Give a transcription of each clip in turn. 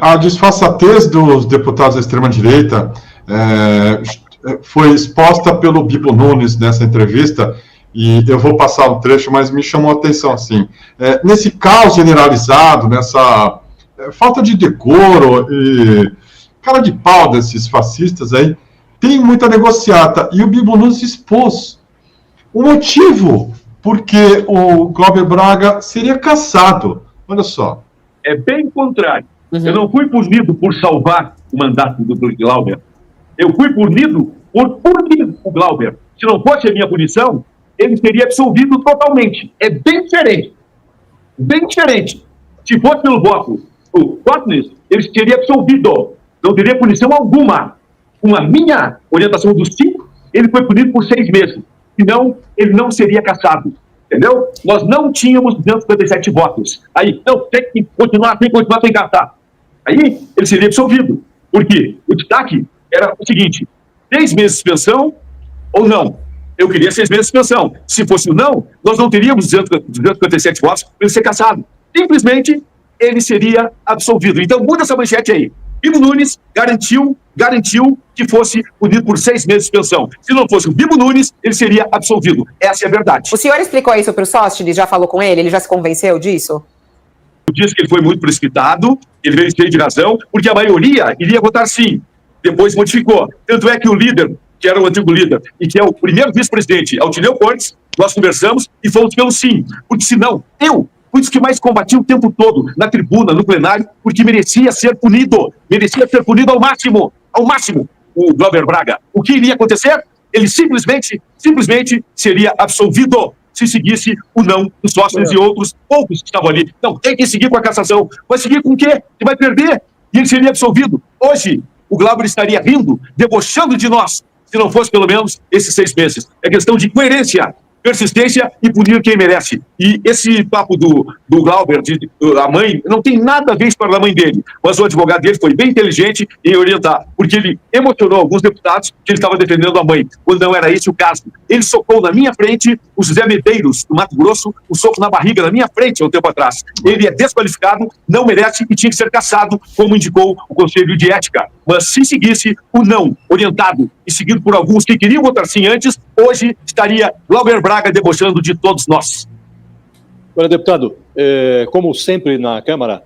A disfarçatez dos deputados da extrema-direita foi exposta pelo Bibo Nunes nessa entrevista, e eu vou passar um trecho, mas me chamou a atenção, assim, nesse caos generalizado, nessa falta de decoro e cara de pau desses fascistas aí, tem muita negociata, e o Bibo Nunes expôs o motivo porque o Glauber Braga seria cassado. Olha só. É bem contrário. Eu não fui punido por salvar o mandato do Glauber. Eu fui punido por punir o Glauber. Se não fosse a minha punição, ele seria absolvido totalmente. É bem diferente. Bem diferente. Se fosse pelo voto do Cotnes, ele seria absolvido. Não teria punição alguma. Com a minha orientação dos 5, ele foi punido por 6 meses. Senão, ele não seria cassado. Entendeu? Nós não tínhamos 257 votos. Aí, não, tem que continuar, tem que caçar. Aí, ele seria absolvido. Por quê? O destaque era o seguinte: 6 meses de suspensão ou não? Eu queria 6 meses de suspensão. Se fosse o não, nós não teríamos 257 votos para ele ser cassado. Simplesmente, ele seria absolvido. Então, muda essa manchete aí. Bibo Nunes garantiu que fosse punido por 6 meses de suspensão. Se não fosse o Bibo Nunes, ele seria absolvido. Essa é a verdade. O senhor explicou isso para o Sóstenes? Já falou com ele? Ele já se convenceu disso? Disse que ele foi muito precipitado, ele veio cheio de razão, porque a maioria iria votar sim. Depois modificou. Tanto é que o líder, que era o antigo líder, e que é o primeiro vice-presidente, Altineu Cortes, nós conversamos e fomos pelo sim. Porque senão, eu fui dos que mais combati o tempo todo, na tribuna, no plenário, porque merecia ser punido ao máximo, o Glauber Braga. O que iria acontecer? Ele simplesmente seria absolvido se seguisse o não dos sócios e outros poucos que estavam ali. Não, tem que seguir com a cassação. Vai seguir com o quê? Que vai perder. E ele seria absolvido. Hoje, o Glauber estaria rindo, debochando de nós, se não fosse pelo menos esses 6 meses. É questão de coerência, persistência e punir quem merece. E esse papo do Glauber, a mãe, não tem nada a ver com a mãe dele, mas o advogado dele foi bem inteligente em orientar, porque ele emocionou alguns deputados que ele estava defendendo a mãe, quando não era esse o caso. Ele socou na minha frente o José Medeiros, do Mato Grosso, um soco na barriga na minha frente há um tempo atrás. Ele é desqualificado, não merece e tinha que ser cassado, como indicou o Conselho de Ética. Mas se seguisse o não orientado e seguido por alguns que queriam votar sim antes, hoje estaria Glauber Braga debochando de todos nós. Olha, deputado, como sempre na Câmara,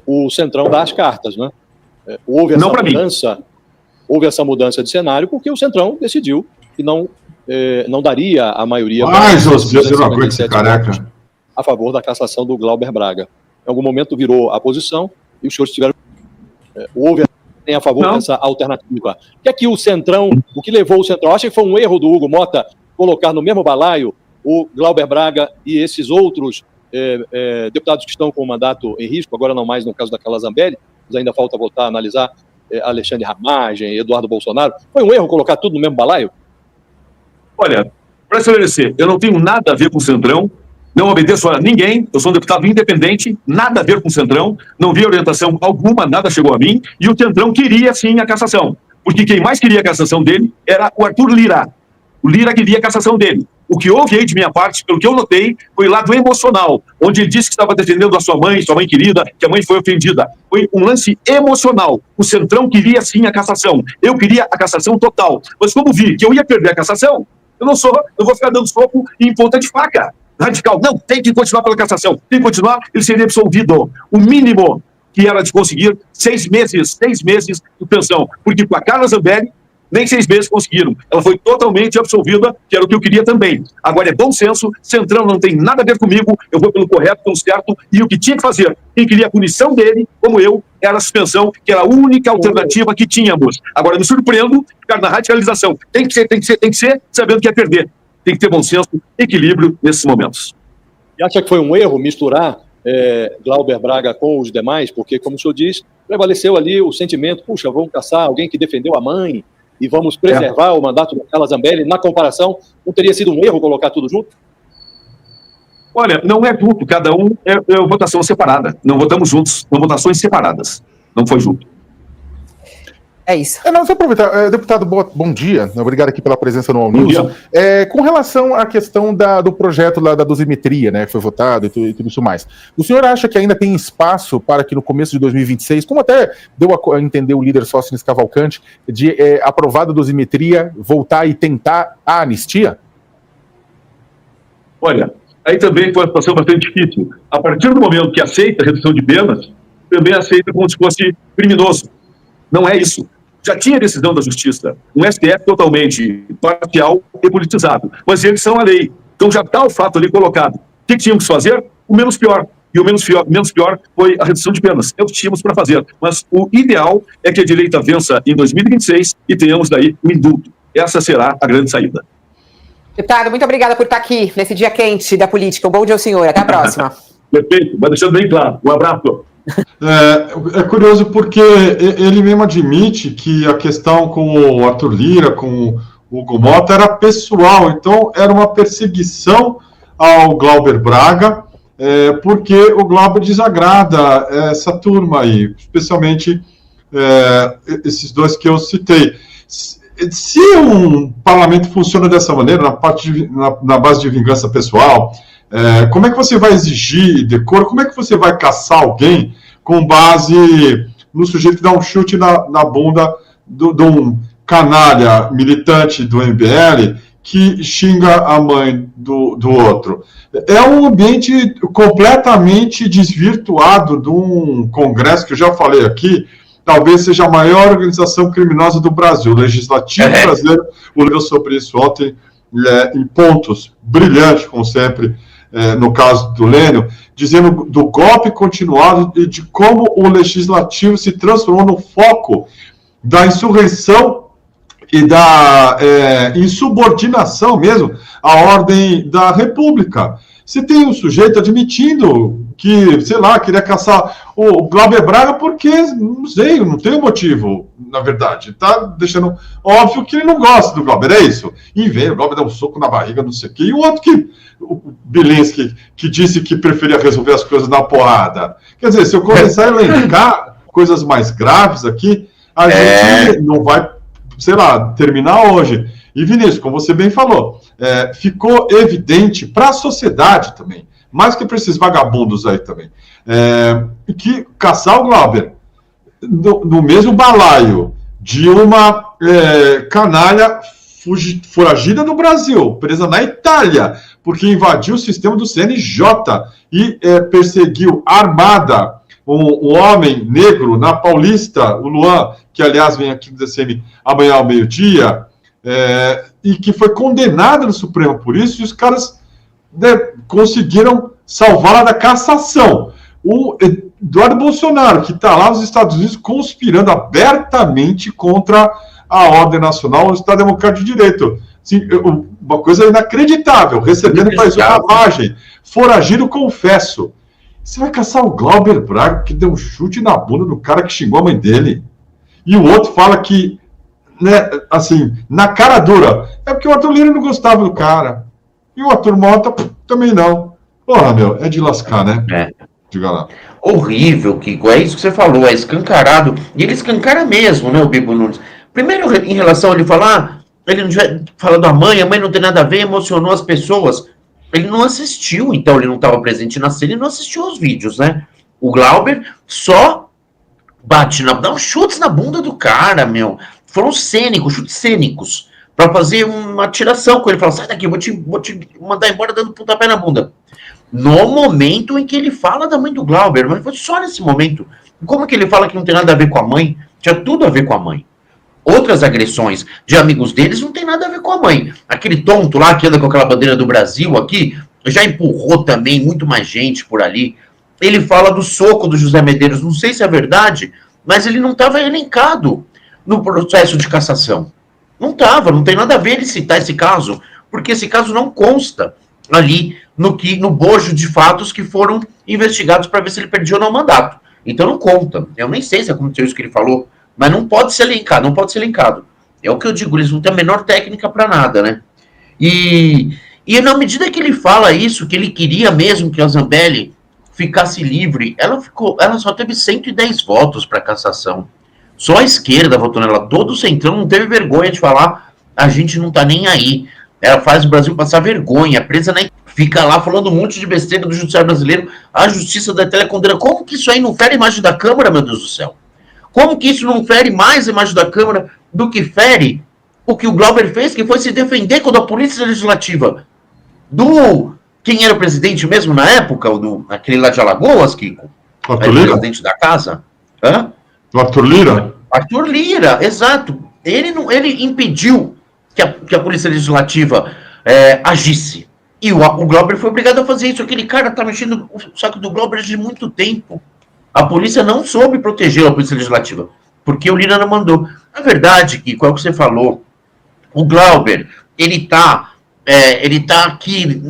o Centrão dá as cartas, né? Houve essa mudança de cenário porque o Centrão decidiu que não daria a maioria a favor da cassação do Glauber Braga. Em algum momento virou a posição e os senhores tiveram... tem a favor dessa alternativa. O que é que o Centrão, o que levou o Centrão? Acha que foi um erro do Hugo Mota colocar no mesmo balaio o Glauber Braga e esses outros deputados que estão com o mandato em risco, agora não mais no caso da Carla Zambelli, mas ainda falta votar, analisar Alexandre Ramagem, Eduardo Bolsonaro. Foi um erro colocar tudo no mesmo balaio? Olha, para esclarecer, eu não tenho nada a ver com o Centrão, não obedeço a ninguém, eu sou um deputado independente, nada a ver com o Centrão, não vi orientação alguma, nada chegou a mim, e o Centrão queria sim a cassação, porque quem mais queria a cassação dele era o Arthur Lira. O Lira queria a cassação dele. O que houve aí de minha parte, pelo que eu notei, foi o lado emocional, onde ele disse que estava defendendo a sua mãe querida, que a mãe foi ofendida. Foi um lance emocional. O Centrão queria sim a cassação. Eu queria a cassação total. Mas como vi que eu ia perder a cassação, eu vou ficar dando soco em ponta de faca. Radical. Não, tem que continuar pela cassação. Tem que continuar, ele seria absolvido. O mínimo que era de conseguir 6 meses de pensão. Porque com a Carla Zambelli, nem 6 meses conseguiram. Ela foi totalmente absolvida, que era o que eu queria também. Agora é bom senso, Centrão não tem nada a ver comigo, eu vou pelo correto, pelo certo, e o que tinha que fazer, quem queria a punição dele, como eu, era a suspensão, que era a única alternativa que tínhamos. Agora me surpreendo, ficar na radicalização. Tem que ser, sabendo que é perder. Tem que ter bom senso, equilíbrio nesses momentos. E acha que foi um erro misturar Glauber Braga com os demais? Porque, como o senhor diz, prevaleceu ali o sentimento, puxa, vamos caçar alguém que defendeu a mãe e vamos preservar o mandato da Carla Zambelli. Na comparação, não teria sido um erro colocar tudo junto? Olha, não é junto, cada um é votação separada. Não votamos juntos, são votações separadas. Não foi junto. É isso. Não, só aproveitar, deputado, bom dia, obrigado aqui pela presença no All News. Com relação à questão do projeto lá da dosimetria, né, que foi votado e tudo isso mais, o senhor acha que ainda tem espaço para que no começo de 2026, como até deu a entender o líder Sóstenes Cavalcante, de aprovada a dosimetria, voltar e tentar a anistia? Olha, aí também foi uma situação bastante difícil. A partir do momento que aceita a redução de penas, também aceita como se fosse criminoso. Não é isso. Já tinha decisão da Justiça, um STF totalmente parcial e politizado, mas eles são a lei. Então já está o fato ali colocado. O que tínhamos que fazer? O menos pior. E o menos pior foi a redução de penas. É o que tínhamos para fazer. Mas o ideal é que a direita vença em 2026 e tenhamos daí um indulto. Essa será a grande saída. Deputado, muito obrigada por estar aqui nesse dia quente da política. Um bom dia ao senhor. Até a próxima. Perfeito. Vai deixando bem claro. Um abraço. É curioso porque ele mesmo admite que a questão com o Arthur Lira, com o Hugo Mota, era pessoal, então era uma perseguição ao Glauber Braga, porque o Glauber desagrada essa turma aí, especialmente esses dois que eu citei. Se um parlamento funciona dessa maneira, na base de vingança pessoal, como é que você vai exigir decoro? Como é que você vai caçar alguém com base no sujeito que dá um chute na bunda de um canalha militante do MBL que xinga a mãe do outro? É um ambiente completamente desvirtuado de um congresso que eu já falei aqui, talvez seja a maior organização criminosa do Brasil. O Legislativo brasileiro olhou sobre isso ontem em pontos brilhantes, como sempre, no caso do Lênio, dizendo do golpe continuado e de como o Legislativo se transformou no foco da insurreição e da insubordinação mesmo à ordem da República. Você tem um sujeito admitindo que, sei lá, queria caçar o Glauber Braga porque, não sei, não tem um motivo, na verdade. Está deixando óbvio que ele não gosta do Glauber, é isso. E veio, o Glauber deu um soco na barriga, não sei o quê. E o outro o Bilinski, que disse que preferia resolver as coisas na porrada. Quer dizer, se eu começar a elencar coisas mais graves aqui, a gente não vai, sei lá, terminar hoje. E, Vinícius, como você bem falou, ficou evidente para a sociedade também, mais que para esses vagabundos aí também, que caçar o Glauber no mesmo balaio de uma canalha foragida do Brasil, presa na Itália, porque invadiu o sistema do CNJ e perseguiu armada um homem negro na Paulista, o Luan, que aliás vem aqui do DCM amanhã ao meio-dia, e que foi condenado no Supremo por isso, e os caras conseguiram salvá-la da cassação. O Eduardo Bolsonaro, que está lá nos Estados Unidos conspirando abertamente contra a ordem nacional, o Estado Democrático de Direito. Assim, uma coisa inacreditável, recebendo país de lavagem, foragido confesso. Você vai caçar o Glauber Braga, que deu um chute na bunda do cara que xingou a mãe dele. E o outro fala que, né, assim, na cara dura, é porque o Arthur Lira não gostava do cara. E o Arthur Mota também não. Porra, meu, é de lascar, né? Diga lá. Horrível, Kiko, é isso que você falou, é escancarado. E ele escancara mesmo, né, o Bibo Nunes. Primeiro, em relação a ele falar, ele não fala da mãe, a mãe não tem nada a ver, emocionou as pessoas. Ele não assistiu, então ele não estava presente na cena e não assistiu aos vídeos, né? O Glauber só bate, dá uns chutes na bunda do cara, meu. Foram chutes cênicos, para fazer uma tiração com ele. Fala, sai daqui, vou te mandar embora dando pontapé na bunda. No momento em que ele fala da mãe do Glauber, mas foi só nesse momento. Como que ele fala que não tem nada a ver com a mãe? Tinha tudo a ver com a mãe. Outras agressões de amigos deles não tem nada a ver com a mãe. Aquele tonto lá que anda com aquela bandeira do Brasil aqui, já empurrou também muito mais gente por ali. Ele fala do soco do José Medeiros, não sei se é verdade, mas ele não estava elencado no processo de cassação. Não estava, não tem nada a ver ele citar esse caso, porque esse caso não consta ali no bojo de fatos que foram investigados para ver se ele perdia ou não o mandato. Então não conta. Eu nem sei se aconteceu isso que ele falou, mas não pode ser elencado, não pode ser elencado. É o que eu digo, eles não têm a menor técnica para nada, né? E na medida que ele fala isso, que ele queria mesmo que a Zambelli ficasse livre, ela só teve 110 votos para cassação. Só a esquerda votou nela. Todo o centrão não teve vergonha de falar, a gente não tá nem aí. Ela faz o Brasil passar vergonha, presa fica lá falando um monte de besteira do judiciário brasileiro, a justiça da telecondena. Como que isso aí não fere a imagem da Câmara, meu Deus do céu? Como que isso não fere mais a imagem da Câmara do que fere o que o Glauber fez, que foi se defender quando a Polícia Legislativa quem era o presidente mesmo na época, aquele lá de Alagoas, Kiko? Arthur Era o Lira? presidente da casa? Hã? O Arthur Lira? Arthur Lira, exato. Ele impediu que a Polícia Legislativa agisse. E o Glauber foi obrigado a fazer isso. Aquele cara tá mexendo o saco do Glauber de muito tempo. A polícia não soube proteger a Polícia Legislativa, porque o Lira não mandou. Na verdade, Kiko, é o que você falou. O Glauber, ele tá aqui,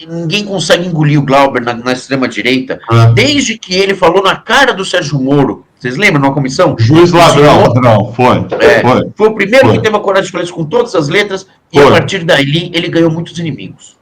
ninguém consegue engolir o Glauber na extrema-direita, desde que ele falou na cara do Sérgio Moro. Vocês lembram, numa comissão? Juiz ladrão, não, foi. Foi o primeiro que teve a coragem de falar isso com todas as letras, e a partir daí ele ganhou muitos inimigos.